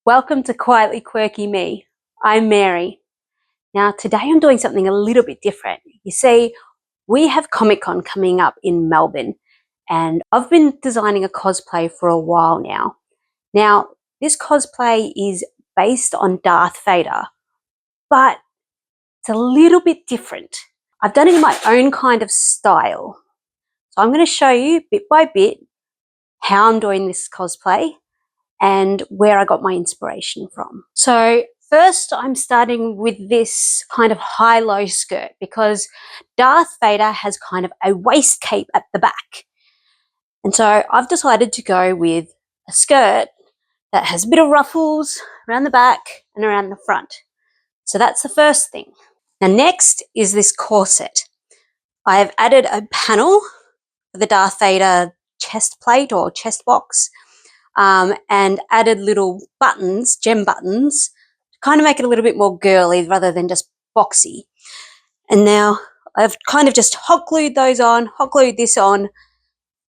Welcome to Quietly Quirky Me. I'm Mary. Now today I'm doing something a little bit different. You see, we have Comic Con coming up in Melbourne and I've been designing a cosplay for a while now. Now this cosplay is based on Darth Vader, but it's a little bit different. I've done it in my own kind of style. So I'm going to show you bit by bit how I'm doing this cosplay and where I got my inspiration from. So first I'm starting with this kind of high-low skirt because Darth Vader has kind of a waist cape at the back. And so I've decided to go with a skirt that has a bit of ruffles around the back and around the front. So that's the first thing. Now next is this corset. I have added a panel for the Darth Vader chest plate or chest box. And added little buttons, gem buttons, to kind of make it a little bit more girly rather than just boxy. And now I've kind of just hot glued those on, hot glued this on,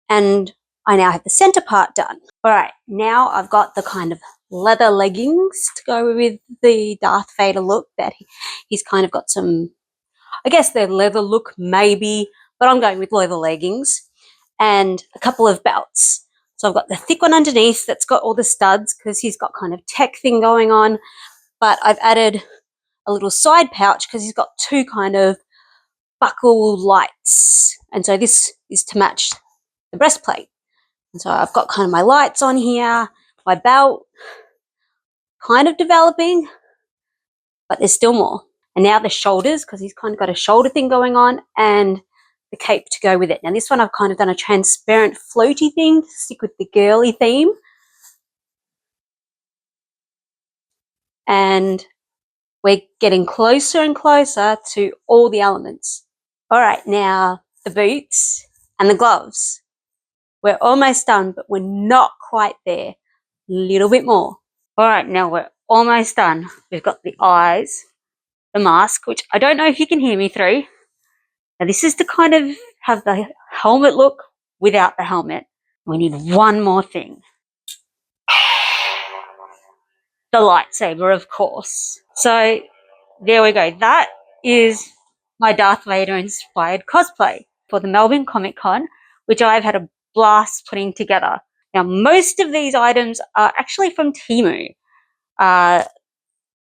and I now have the center part done. All right, now I've got the kind of leather leggings to go with the Darth Vader look that he's kind of got some, I guess they're leather look maybe, but I'm going with leather leggings and a couple of belts. So I've got the thick one underneath that's got all the studs because he's got kind of tech thing going on. But I've added a little side pouch because he's got two kind of buckle lights. And so this is to match the breastplate. And so I've got kind of my lights on here, my belt, kind of developing, but there's still more. And now the shoulders because he's kind of got a shoulder thing going on and the cape to go with it. Now this one I've kind of done a transparent floaty thing to stick with the girly theme. And we're getting closer and closer to all the elements. All right, now the boots and the gloves. We're almost done, but we're not quite there. A little bit more. All right, now we're almost done. We've got the eyes, the mask, which I don't know if you can hear me through. Now this is to kind of have the helmet look without the helmet. We need one more thing. The lightsaber, of course. So there we go. That is my Darth Vader inspired cosplay for the Melbourne Comic Con, which I've had a blast putting together. Now most of these items are actually from Temu.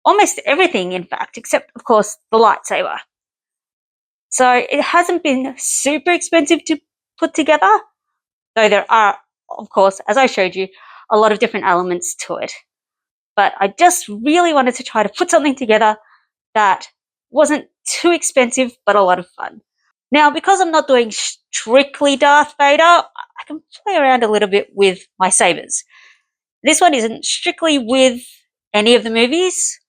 Almost everything, in fact, except of course the lightsaber. So it hasn't been super expensive to put together, though there are, of course, as I showed you, a lot of different elements to it. But I just really wanted to try to put something together that wasn't too expensive, but a lot of fun. Now, because I'm not doing strictly Darth Vader, I can play around a little bit with my sabers. This one isn't strictly with any of the movies,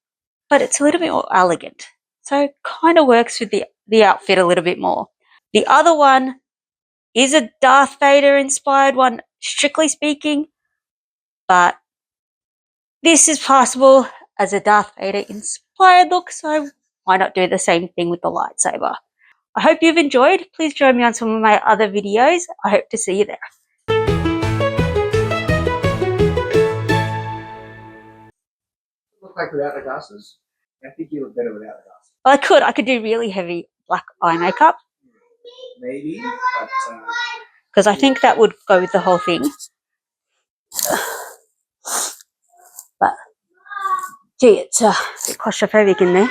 but it's a little bit more elegant. So it kind of works with the outfit a little bit more. The other one is a Darth Vader inspired one, strictly speaking, but this is possible as a Darth Vader inspired look, so why not do the same thing with the lightsaber? I hope you've enjoyed. Please join me on some of my other videos. I hope to see you there. Look like without the glasses? I think you look better without the glasses. Well, I could do really heavy black eye makeup. Maybe, but because I think that would go with the whole thing. But gee, it's a bit claustrophobic in there.